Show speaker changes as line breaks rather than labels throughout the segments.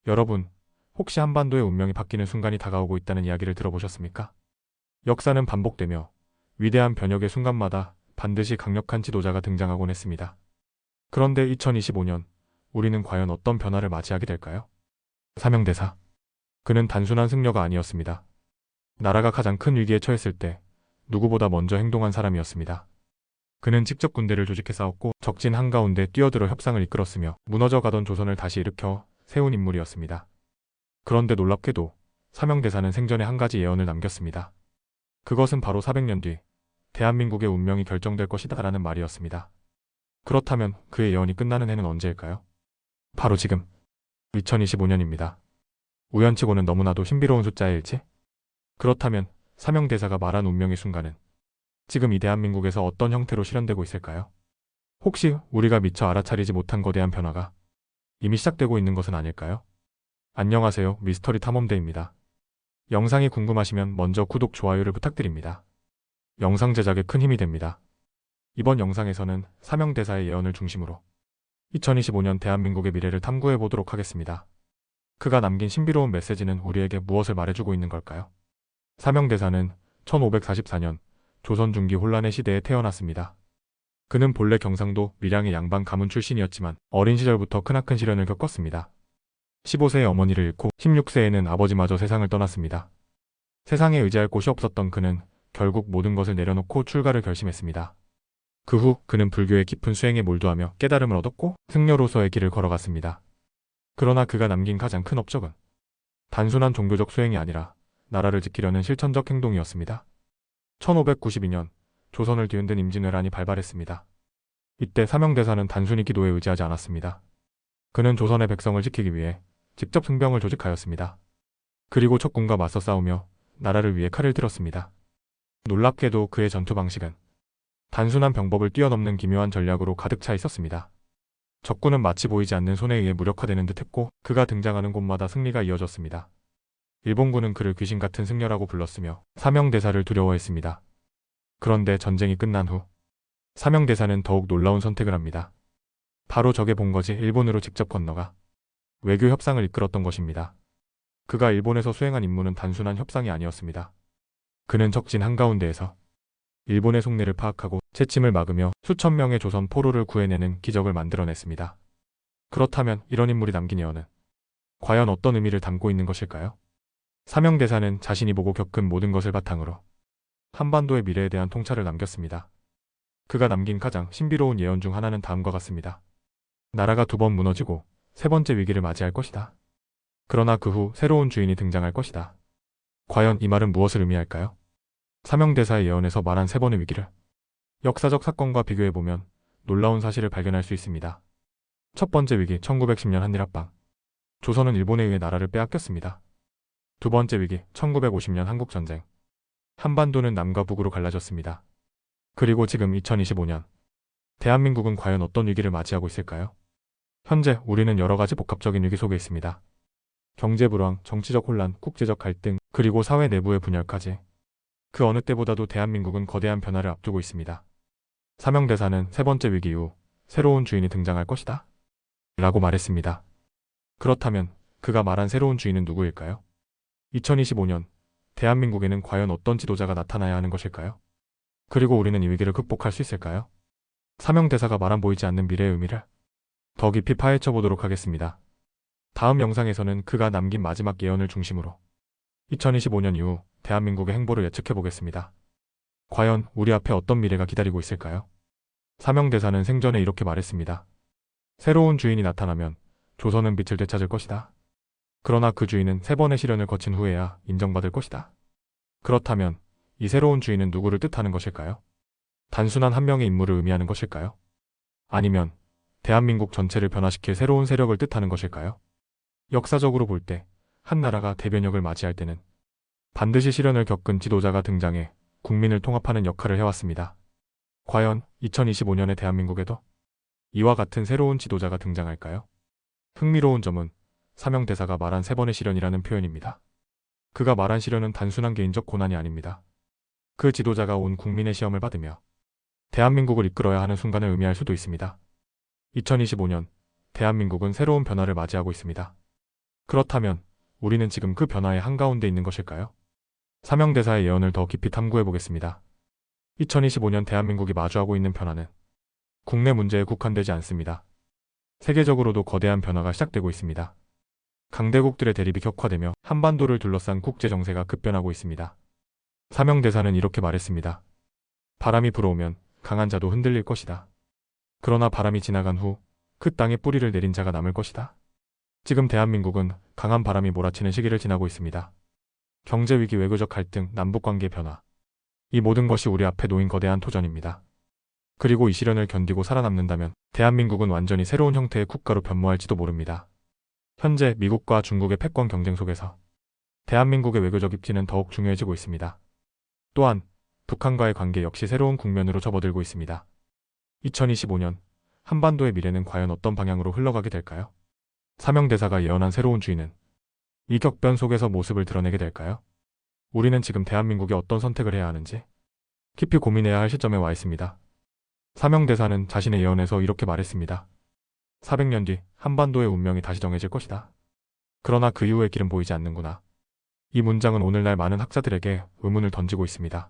여러분, 혹시 한반도의 운명이 바뀌는 순간이 다가오고 있다는 이야기를 들어보셨습니까? 역사는 반복되며 위대한 변혁의 순간마다 반드시 강력한 지도자가 등장하곤 했습니다. 그런데 2025년, 우리는 과연 어떤 변화를 맞이하게 될까요? 사명대사. 그는 단순한 승려가 아니었습니다. 나라가 가장 큰 위기에 처했을 때 누구보다 먼저 행동한 사람이었습니다. 그는 직접 군대를 조직해 싸웠고 적진 한가운데 뛰어들어 협상을 이끌었으며 무너져 가던 조선을 다시 일으켜 세운 인물이었습니다. 그런데 놀랍게도 사명대사는 생전에 한 가지 예언을 남겼습니다. 그것은 바로 400년 뒤 대한민국의 운명이 결정될 것이다 라는 말이었습니다. 그렇다면 그의 예언이 끝나는 해는 언제일까요? 바로 지금, 2025년입니다. 우연치고는 너무나도 신비로운 숫자의 일치? 그렇다면 사명대사가 말한 운명의 순간은 지금 이 대한민국에서 어떤 형태로 실현되고 있을까요? 혹시 우리가 미처 알아차리지 못한 거대한 변화가 이미 시작되고 있는 것은 아닐까요? 안녕하세요, 미스터리 탐험대입니다. 영상이 궁금하시면 먼저 구독, 좋아요를 부탁드립니다. 영상 제작에 큰 힘이 됩니다. 이번 영상에서는 사명대사의 예언을 중심으로 2025년 대한민국의 미래를 탐구해 보도록 하겠습니다. 그가 남긴 신비로운 메시지는 우리에게 무엇을 말해주고 있는 걸까요? 사명대사는 1544년 조선 중기 혼란의 시대에 태어났습니다. 그는 본래 경상도 밀양의 양반 가문 출신이었지만 어린 시절부터 크나큰 시련을 겪었습니다. 15세에 어머니를 잃고 16세에는 아버지마저 세상을 떠났습니다. 세상에 의지할 곳이 없었던 그는 결국 모든 것을 내려놓고 출가를 결심했습니다. 그 후 그는 불교의 깊은 수행에 몰두하며 깨달음을 얻었고 승려로서의 길을 걸어갔습니다. 그러나 그가 남긴 가장 큰 업적은 단순한 종교적 수행이 아니라 나라를 지키려는 실천적 행동이었습니다. 1592년 조선을 뒤흔든 임진왜란이 발발했습니다. 이때 사명대사는 단순히 기도에 의지하지 않았습니다. 그는 조선의 백성을 지키기 위해 직접 승병을 조직하였습니다. 그리고 적군과 맞서 싸우며 나라를 위해 칼을 들었습니다. 놀랍게도 그의 전투 방식은 단순한 병법을 뛰어넘는 기묘한 전략으로 가득 차 있었습니다. 적군은 마치 보이지 않는 손에 의해 무력화되는 듯 했고 그가 등장하는 곳마다 승리가 이어졌습니다. 일본군은 그를 귀신 같은 승려라고 불렀으며 사명대사를 두려워했습니다. 그런데 전쟁이 끝난 후 사명대사는 더욱 놀라운 선택을 합니다. 바로 적의 본거지 일본으로 직접 건너가 외교 협상을 이끌었던 것입니다. 그가 일본에서 수행한 임무는 단순한 협상이 아니었습니다. 그는 적진 한가운데에서 일본의 속내를 파악하고 채침을 막으며 수천 명의 조선 포로를 구해내는 기적을 만들어냈습니다. 그렇다면 이런 인물이 남긴 예언은 과연 어떤 의미를 담고 있는 것일까요? 사명대사는 자신이 보고 겪은 모든 것을 바탕으로 한반도의 미래에 대한 통찰을 남겼습니다. 그가 남긴 가장 신비로운 예언 중 하나는 다음과 같습니다. 나라가 2번 무너지고 3번째 위기를 맞이할 것이다. 그러나 그 후 새로운 주인이 등장할 것이다. 과연 이 말은 무엇을 의미할까요? 사명대사의 예언에서 말한 3번의 위기를 역사적 사건과 비교해보면 놀라운 사실을 발견할 수 있습니다. 첫 번째 위기, 1910년 한일합방. 조선은 일본에 의해 나라를 빼앗겼습니다. 두 번째 위기, 1950년 한국전쟁. 한반도는 남과 북으로 갈라졌습니다. 그리고 지금 2025년, 대한민국은 과연 어떤 위기를 맞이하고 있을까요? 현재 우리는 여러 가지 복합적인 위기 속에 있습니다. 경제 불황, 정치적 혼란, 국제적 갈등, 그리고 사회 내부의 분열까지. 그 어느 때보다도 대한민국은 거대한 변화를 앞두고 있습니다. 사명대사는 3번째 위기 이후 새로운 주인이 등장할 것이다. 라고 말했습니다. 그렇다면 그가 말한 새로운 주인은 누구일까요? 2025년, 대한민국에는 과연 어떤 지도자가 나타나야 하는 것일까요? 그리고 우리는 이 위기를 극복할 수 있을까요? 사명대사가 말한 보이지 않는 미래의 의미를 더 깊이 파헤쳐 보도록 하겠습니다. 다음 영상에서는 그가 남긴 마지막 예언을 중심으로 2025년 이후 대한민국의 행보를 예측해 보겠습니다. 과연 우리 앞에 어떤 미래가 기다리고 있을까요? 사명대사는 생전에 이렇게 말했습니다. 새로운 주인이 나타나면 조선은 빛을 되찾을 것이다. 그러나 그 주인은 3번의 시련을 거친 후에야 인정받을 것이다. 그렇다면 이 새로운 주인은 누구를 뜻하는 것일까요? 단순한 한 명의 인물을 의미하는 것일까요? 아니면 대한민국 전체를 변화시킬 새로운 세력을 뜻하는 것일까요? 역사적으로 볼 때 한 나라가 대변혁을 맞이할 때는 반드시 시련을 겪은 지도자가 등장해 국민을 통합하는 역할을 해왔습니다. 과연 2025년의 대한민국에도 이와 같은 새로운 지도자가 등장할까요? 흥미로운 점은 사명대사가 말한 3번의 시련이라는 표현입니다. 그가 말한 시련은 단순한 개인적 고난이 아닙니다. 그 지도자가 온 국민의 시험을 받으며 대한민국을 이끌어야 하는 순간을 의미할 수도 있습니다. 2025년, 대한민국은 새로운 변화를 맞이하고 있습니다. 그렇다면 우리는 지금 그 변화의 한가운데 있는 것일까요? 사명대사의 예언을 더 깊이 탐구해 보겠습니다. 2025년 대한민국이 마주하고 있는 변화는 국내 문제에 국한되지 않습니다. 세계적으로도 거대한 변화가 시작되고 있습니다. 강대국들의 대립이 격화되며 한반도를 둘러싼 국제 정세가 급변하고 있습니다. 사명대사는 이렇게 말했습니다. 바람이 불어오면 강한 자도 흔들릴 것이다. 그러나 바람이 지나간 후 그 땅에 뿌리를 내린 자가 남을 것이다. 지금 대한민국은 강한 바람이 몰아치는 시기를 지나고 있습니다. 경제위기, 외교적 갈등, 남북관계 변화. 이 모든 것이 우리 앞에 놓인 거대한 도전입니다. 그리고 이 시련을 견디고 살아남는다면 대한민국은 완전히 새로운 형태의 국가로 변모할지도 모릅니다. 현재 미국과 중국의 패권 경쟁 속에서 대한민국의 외교적 입지는 더욱 중요해지고 있습니다. 또한 북한과의 관계 역시 새로운 국면으로 접어들고 있습니다. 2025년 한반도의 미래는 과연 어떤 방향으로 흘러가게 될까요? 사명대사가 예언한 새로운 주인은 이 격변 속에서 모습을 드러내게 될까요? 우리는 지금 대한민국이 어떤 선택을 해야 하는지 깊이 고민해야 할 시점에 와 있습니다. 사명대사는 자신의 예언에서 이렇게 말했습니다. 400년 뒤 한반도의 운명이 다시 정해질 것이다. 그러나 그 이후의 길은 보이지 않는구나. 이 문장은 오늘날 많은 학자들에게 의문을 던지고 있습니다.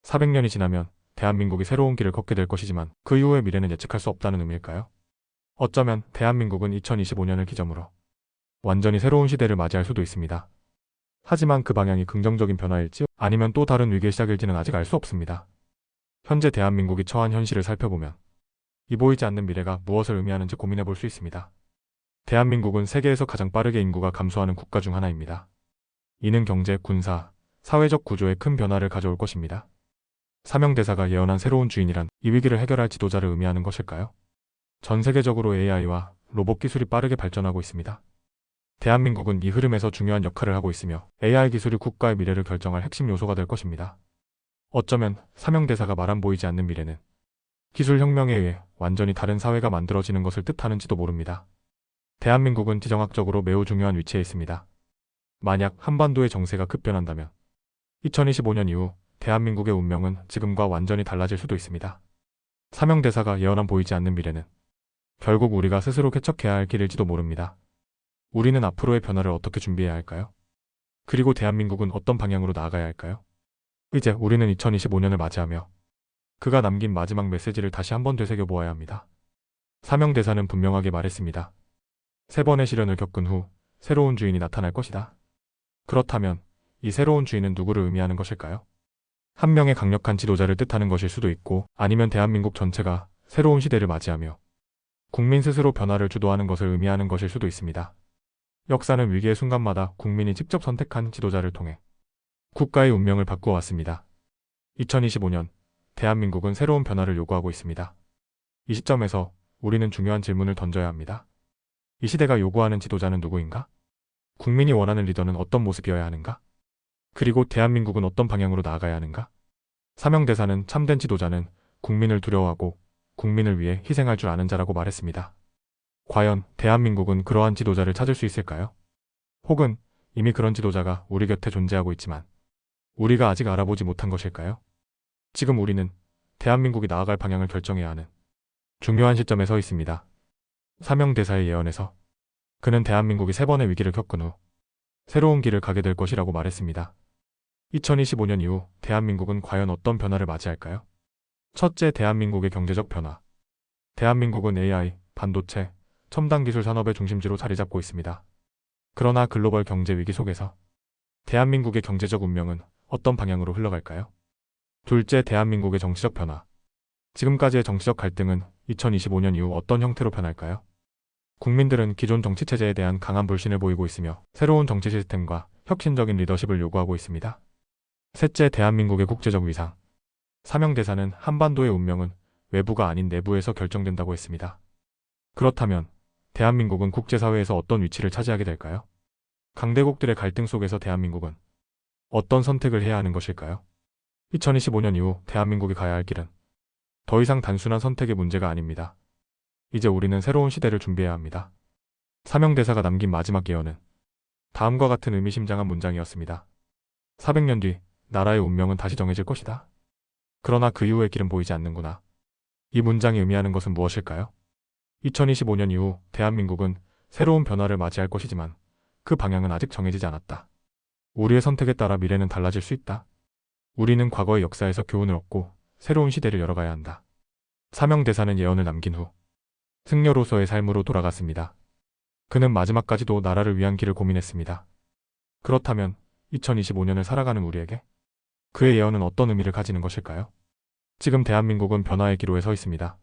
400년이 지나면 대한민국이 새로운 길을 걷게 될 것이지만 그 이후의 미래는 예측할 수 없다는 의미일까요? 어쩌면 대한민국은 2025년을 기점으로 완전히 새로운 시대를 맞이할 수도 있습니다. 하지만 그 방향이 긍정적인 변화일지 아니면 또 다른 위기의 시작일지는 아직 알 수 없습니다. 현재 대한민국이 처한 현실을 살펴보면 이 보이지 않는 미래가 무엇을 의미하는지 고민해 볼 수 있습니다. 대한민국은 세계에서 가장 빠르게 인구가 감소하는 국가 중 하나입니다. 이는 경제, 군사, 사회적 구조에 큰 변화를 가져올 것입니다. 사명대사가 예언한 새로운 주인이란 이 위기를 해결할 지도자를 의미하는 것일까요? 전 세계적으로 AI와 로봇 기술이 빠르게 발전하고 있습니다. 대한민국은 이 흐름에서 중요한 역할을 하고 있으며 AI 기술이 국가의 미래를 결정할 핵심 요소가 될 것입니다. 어쩌면 사명대사가 말한 보이지 않는 미래는 기술 혁명에 의해 완전히 다른 사회가 만들어지는 것을 뜻하는지도 모릅니다. 대한민국은 지정학적으로 매우 중요한 위치에 있습니다. 만약 한반도의 정세가 급변한다면 2025년 이후 대한민국의 운명은 지금과 완전히 달라질 수도 있습니다. 사명대사가 예언한 보이지 않는 미래는 결국 우리가 스스로 개척해야 할 길일지도 모릅니다. 우리는 앞으로의 변화를 어떻게 준비해야 할까요? 그리고 대한민국은 어떤 방향으로 나아가야 할까요? 이제 우리는 2025년을 맞이하며 그가 남긴 마지막 메시지를 다시 한번 되새겨보아야 합니다. 사명대사는 분명하게 말했습니다. 3번의 시련을 겪은 후 새로운 주인이 나타날 것이다. 그렇다면 이 새로운 주인은 누구를 의미하는 것일까요? 한 명의 강력한 지도자를 뜻하는 것일 수도 있고 아니면 대한민국 전체가 새로운 시대를 맞이하며 국민 스스로 변화를 주도하는 것을 의미하는 것일 수도 있습니다. 역사는 위기의 순간마다 국민이 직접 선택한 지도자를 통해 국가의 운명을 바꾸어 왔습니다. 2025년 대한민국은 새로운 변화를 요구하고 있습니다. 이 시점에서 우리는 중요한 질문을 던져야 합니다. 이 시대가 요구하는 지도자는 누구인가? 국민이 원하는 리더는 어떤 모습이어야 하는가? 그리고 대한민국은 어떤 방향으로 나아가야 하는가? 사명대사는 참된 지도자는 국민을 두려워하고 국민을 위해 희생할 줄 아는 자라고 말했습니다. 과연 대한민국은 그러한 지도자를 찾을 수 있을까요? 혹은 이미 그런 지도자가 우리 곁에 존재하고 있지만 우리가 아직 알아보지 못한 것일까요? 지금 우리는 대한민국이 나아갈 방향을 결정해야 하는 중요한 시점에 서 있습니다. 사명대사의 예언에서 그는 대한민국이 3번의 위기를 겪은 후 새로운 길을 가게 될 것이라고 말했습니다. 2025년 이후 대한민국은 과연 어떤 변화를 맞이할까요? 첫째, 대한민국의 경제적 변화. 대한민국은 AI, 반도체, 첨단 기술 산업의 중심지로 자리 잡고 있습니다. 그러나 글로벌 경제 위기 속에서 대한민국의 경제적 운명은 어떤 방향으로 흘러갈까요? 둘째, 대한민국의 정치적 변화. 지금까지의 정치적 갈등은 2025년 이후 어떤 형태로 변할까요? 국민들은 기존 정치 체제에 대한 강한 불신을 보이고 있으며 새로운 정치 시스템과 혁신적인 리더십을 요구하고 있습니다. 셋째, 대한민국의 국제적 위상. 사명대사는 한반도의 운명은 외부가 아닌 내부에서 결정된다고 했습니다. 그렇다면 대한민국은 국제사회에서 어떤 위치를 차지하게 될까요? 강대국들의 갈등 속에서 대한민국은 어떤 선택을 해야 하는 것일까요? 2025년 이후 대한민국이 가야 할 길은 더 이상 단순한 선택의 문제가 아닙니다. 이제 우리는 새로운 시대를 준비해야 합니다. 사명대사가 남긴 마지막 예언은 다음과 같은 의미심장한 문장이었습니다. 400년 뒤 나라의 운명은 다시 정해질 것이다. 그러나 그 이후의 길은 보이지 않는구나. 이 문장이 의미하는 것은 무엇일까요? 2025년 이후 대한민국은 새로운 변화를 맞이할 것이지만 그 방향은 아직 정해지지 않았다. 우리의 선택에 따라 미래는 달라질 수 있다. 우리는 과거의 역사에서 교훈을 얻고 새로운 시대를 열어가야 한다. 사명대사는 예언을 남긴 후 승려로서의 삶으로 돌아갔습니다. 그는 마지막까지도 나라를 위한 길을 고민했습니다. 그렇다면 2025년을 살아가는 우리에게 그의 예언은 어떤 의미를 가지는 것일까요? 지금 대한민국은 변화의 기로에 서 있습니다.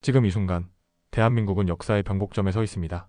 지금 이 순간 대한민국은 역사의 변곡점에 서 있습니다.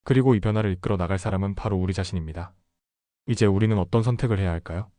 그리고 이 변화를 이끌어 나갈 사람은 바로 우리 자신입니다. 이제 우리는 어떤 선택을 해야 할까요?